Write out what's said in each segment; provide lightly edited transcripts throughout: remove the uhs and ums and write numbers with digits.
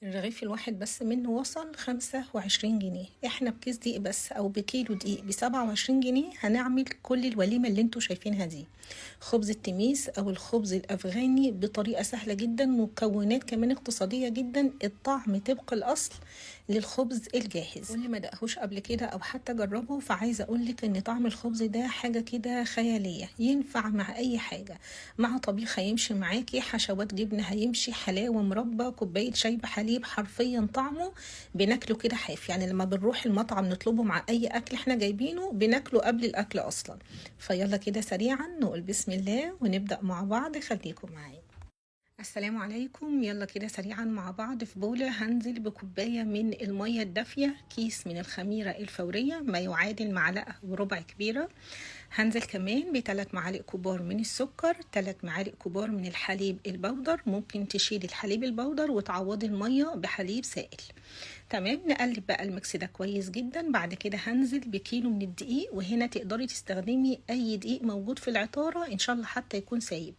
الرغيف الواحد بس منه وصل 25 جنيه. احنا بكيس دقيق بس او بكيلو دقيق ب27 جنيه هنعمل كل الوليمة اللي انتوا شايفينها دي. خبز التميس او الخبز الافغاني بطريقة سهلة جدا، مكونات كمان اقتصادية جدا، الطعم طبق الاصل للخبز الجاهز. واللي ما دقهوش قبل كده او حتى جربه فعايزة اقولك ان طعم الخبز ده حاجة كده خيالية، ينفع مع اي حاجة، مع طبيخ هيمشي معاكي، حشوات جبنة هيمشي، حلاوة، مربى، كوباية شاي بحليب، حرفيا طعمه بناكله كده حاف. يعني لما بنروح المطعم نطلبه مع اي اكل احنا جايبينه بناكله قبل الاكل اصلا. فيلا كده سريعا نقول بسم الله ونبدأ مع بعض، خليكم معايا. السلام عليكم. يلا كده سريعا مع بعض. في بولة هنزل بكوباية من المية الدافية، كيس من الخميرة الفورية ما يعادل معلقة وربع كبيرة. هنزل كمان ب3 معالق كبار من السكر، 3 معالق كبار من الحليب البودر، ممكن تشيلي الحليب البودر وتعوضي المية بحليب سائل. تمام، نقلب بقى الميكس ده كويس جدا. بعد كده هنزل بكيلو من الدقيق، وهنا تقدري تستخدمي اي دقيق موجود في العطارة ان شاء الله حتى يكون سايب.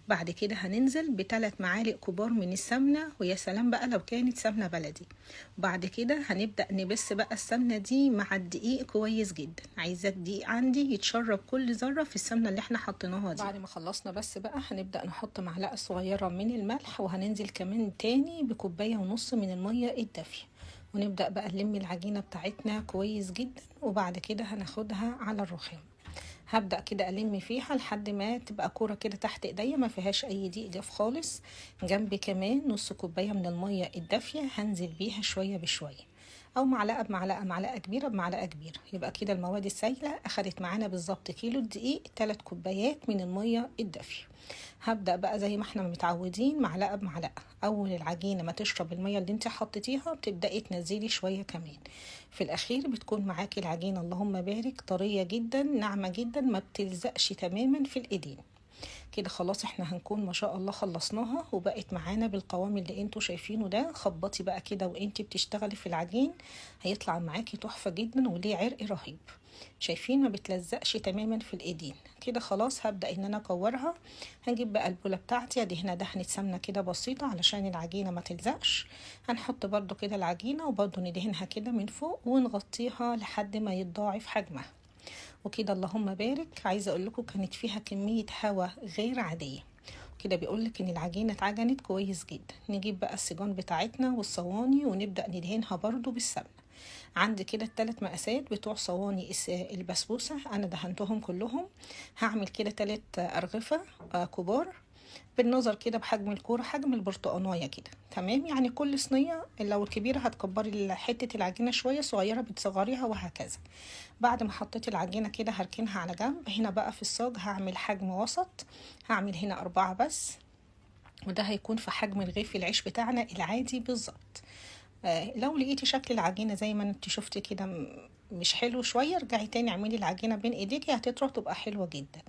بعد كده هننزل ب3 معالق كبار من السمنة، ويا سلام بقى لو كانت سمنة بلدي. وبعد كده هنبدأ نبس بقى السمنة دي مع الدقيق كويس جدا. عايزة الدقيق عندي يتشرب كل ذرة في السمنة اللي احنا حطيناها دي. بعد ما خلصنا بس بقى هنبدأ نحط معلقة صغيرة من الملح، وهننزل كمان تاني بكوباية ونص من المية الدافية، ونبدأ بقى نلم العجينة بتاعتنا كويس جدا. وبعد كده هناخدها على الرخام. هبدأ كده ألم فيها لحد ما تبقى كورة كده تحت ايديا ما فيهاش اي دقيق جاف خالص. جنبي كمان نص كوباية من المية الدافية هنزل بيها شوية بشوية، او معلقة بمعلقة، معلقة كبيرة بمعلقة كبيرة. يبقى كده المواد السائلة اخدت معانا بالظبط كيلو الدقيق 3 كوبايات من المية الدافية. هبدأ بقى زي ما احنا متعودين معلقة بمعلقة. اول العجينة ما تشرب المية اللي انت حطيتيها بتبدأي تنزلي شوية كمان. في الاخير بتكون معاكي العجينة اللهم بارك طرية جدا ناعمة جدا، ما بتلزقش تماما في الايدين. كده خلاص احنا هنكون ما شاء الله خلصناها وبقت معانا بالقوام اللي انتوا شايفينه ده. خبطي بقى كده وانتي بتشتغلي في العجين، هيطلع معاكي تحفة جدا وليه عرق رهيب. شايفين ما بتلزقش تماما في الايدين. كده خلاص هبدأ ان انا اكورها. هنجيب بقى البولة بتاعتي ادي هنا دهنة سمنة كده بسيطة علشان العجينة ما تلزقش. هنحط برضو كده العجينة وبرضو ندهنها كده من فوق ونغطيها لحد ما يتضاعف حجمها. وكده اللهم بارك. عايزه اقول لكم كانت فيها كميه هوا غير عاديه. كده بيقولك ان العجينه اتعجنت كويس جدا. نجيب بقى السيجان بتاعتنا والصواني ونبدا ندهنها برضو بالسمنه. عندي كده الثلاث مقاسات بتوع صواني البسبوسه، انا دهنتهم كلهم. هعمل كده 3 ارغفه كبار، بالنظر كده بحجم الكوره، حجم البرتقانية كده. تمام، يعني كل صينيه لو الكبيره هتكبري حته العجينه شويه، صغيره بتصغريها وهكذا. بعد ما حطيت العجينه كده هركنها على جنب. هنا بقى في الصاج هعمل حجم وسط، هعمل هنا 4 بس، وده هيكون في حجم رغيف العيش بتاعنا العادي بالظبط. لو لقيتي شكل العجينة زي ما انت شفتي كده مش حلو شوية، ارجعي تاني اعملي العجينة بين ايديكي هتطرى تبقى حلوة جدا.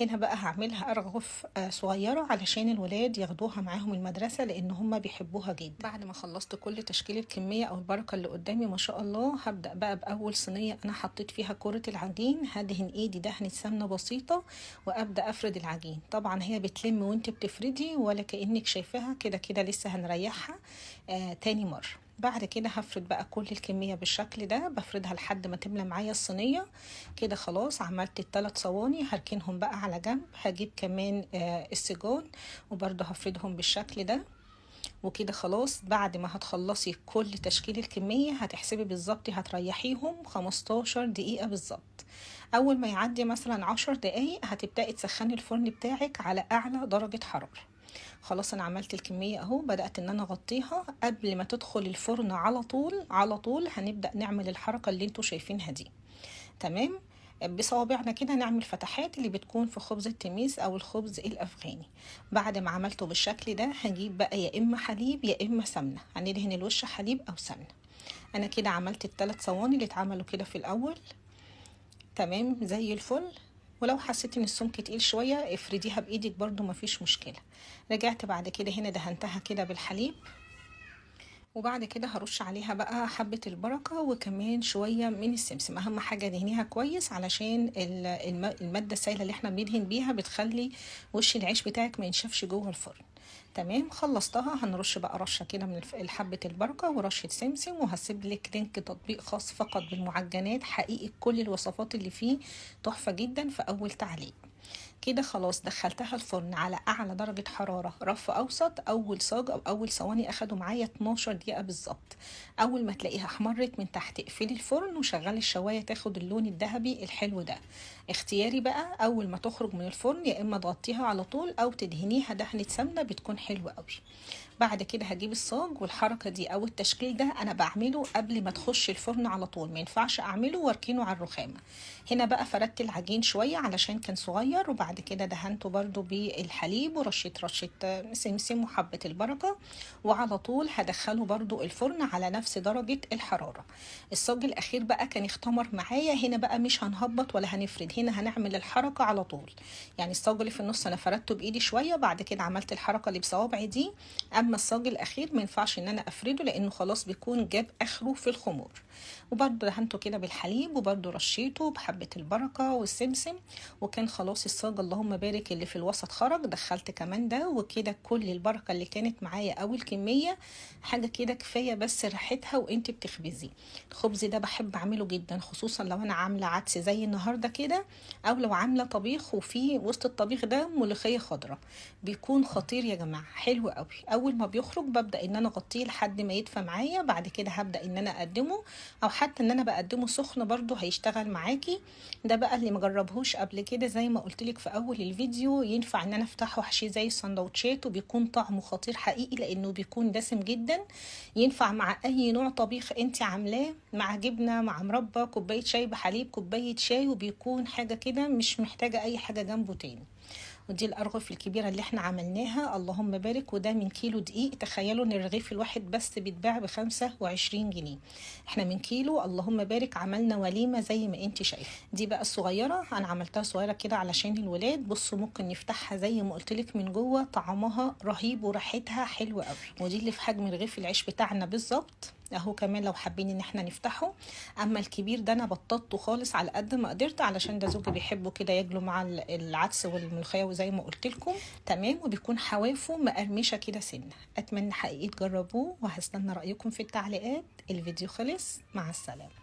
هنا بقى هعملها ارغف صغيرة علشان الولاد ياخدوها معاهم المدرسة لان هم بيحبوها جدا. بعد ما خلصت كل تشكيل الكمية او البركة اللي قدامي ما شاء الله، هبدأ بقى باول صينية انا حطيت فيها كرة العجين. هدهن ايدي دهنة سمنة بسيطة وابدأ افرد العجين. طبعا هي بتلم وانت بتفردي ولا كأنك شايفاها، كده كده لسه هنريحها تاني مرة. بعد كده هفرد بقى كل الكمية بالشكل ده، بفردها لحد ما تملى معايا الصينية. كده خلاص عملت ال3 صواني، هركنهم بقى على جنب. هجيب كمان السجون وبرضه هفردهم بالشكل ده. وكده خلاص بعد ما هتخلصي كل تشكيل الكمية هتحسبي بالظبط هتريحيهم 15 دقيقة بالظبط. اول ما يعدي مثلا 10 دقايق هتبدأي تسخني الفرن بتاعك على اعلى درجة حرارة. خلاص انا عملت الكمية اهو، بدأت ان انا اغطيها. قبل ما تدخل الفرن على طول على طول هنبدأ نعمل الحركة اللي انتوا شايفينها دي. تمام، بصوابعنا كده نعمل فتحات اللي بتكون في خبز التميس او الخبز الافغاني. بعد ما عملته بالشكل ده هجيب بقى يا اما حليب يا اما سمنة، هندهن الوش حليب او سمنة. انا كده عملت ال3 صواني اللي اتعملوا كده في الاول. تمام زي الفل. ولو حسيت ان السمك تقيل شوية افرديها بايدك برضو مفيش مشكلة. رجعت بعد كده هنا دهنتها كده بالحليب. وبعد كده هرش عليها بقى حبة البركة وكمان شوية من السمسم. اهم حاجة دهنيها كويس علشان المادة السائلة اللي احنا بندهن بيها بتخلي وش العيش بتاعك ما ينشفش جوه الفرن. تمام، خلصتها. هنرش بقى رشة كده من حبة البركة ورشة سمسم، وهسيب لك لينك تطبيق خاص فقط بالمعجنات، حقيقي كل الوصفات اللي فيه تحفة جدا في اول تعليق. كده خلاص دخلتها الفرن على اعلى درجة حرارة رف اوسط. اول صاج او اول صواني اخدوا معايا 12 دقيقة بالظبط. اول ما تلاقيها احمرت من تحت اقفلي الفرن وشغلي الشواية تاخد اللون الذهبي الحلو ده. اختياري بقى، اول ما تخرج من الفرن يا اما تغطيها على طول او تدهنيها دهنة سمنة بتكون حلوة قوي. بعد كده هجيب الصاج، والحركة دي او التشكيل ده انا بعمله قبل ما تخش الفرن على طول، ما ينفعش اعمله واركنه على الرخامة. هنا بقى فردت العجين شوية علشان كان صغير، وبعد كده دهنته برضو بالحليب ورشة سمسم وحبة البركة، وعلى طول هدخله برضو الفرن على نفس درجة الحرارة. الصاج الاخير بقى كان اختمر معايا. هنا بقى مش هنهبط ولا هنفرد، هنا هنعمل الحركة على طول. يعني الصاج اللي في النص انا فردته بايدي شوية، بعد كده عملت الحركة اللي بصوابعي دي. اما الصاج الاخير ما ينفعش ان انا افرده لانه خلاص بيكون جاب اخره في الخمور. وبرده دهنته كده بالحليب، وبرده رشيته بحبة البركة والسمسم، وكان خلاص الصاج اللهم بارك اللي في الوسط خرج. دخلت كمان ده، وكده كل البركة اللي كانت معايا او الكمية حاجة كده كفاية بس ريحتها وانت بتخبزي. الخبز ده بحب اعمله جدا، خصوصا لو انا عاملة عدس زي النهاردة كده، او لو عاملة طبيخ وفي وسط الطبيخ ده ملوخية خضراء. بيكون خطير يا جماعة، حلو قوي. اول ما بيخرج ببدأ ان انا اغطيه لحد ما يدفى معايا، بعد كده هبدأ ان انا اقدمه، او حتى ان انا بقدمه سخن برضو هيشتغل معاكي. ده بقى اللي مجربهوش قبل كده زي ما قلتلك في اول الفيديو، ينفع ان انا افتحه احشيه زي السندوتشات وبيكون طعمه خطير حقيقي لانه بيكون دسم جدا. ينفع مع اي نوع طبيخ انت عاملاه، مع جبنة، مع مربى، كوباية شاي بحليب، كوباية شاي، وبيكون حاجة كده مش محتاجة اي حاجة جنبه تاني. ودي الارغف الكبيره اللي احنا عملناها اللهم بارك، وده من كيلو دقيق. تخيلوا ان الرغيف الواحد بس بيتباع ب25 جنيه، احنا من كيلو اللهم بارك عملنا وليمه زي ما انت شايفه. دي بقى الصغيره، انا عملتها صغيره كده علشان الولاد. بصوا ممكن نفتحها زي ما قلتلك من جوه، طعمها رهيب وريحتها حلوه قوي. ودي اللي في حجم رغيف العيش بتاعنا بالظبط اهو، كمان لو حابين ان احنا نفتحه. اما الكبير ده انا بططته خالص على قد ما قدرت علشان ده زوجي بيحبه كده ياكله مع العدس والملوخيه وزي ما قلت لكم. تمام، وبيكون حوافه مقرمشه كده سنه. اتمنى حقيقي تجربوه، وهستنى رايكم في التعليقات. الفيديو خلص، مع السلامه.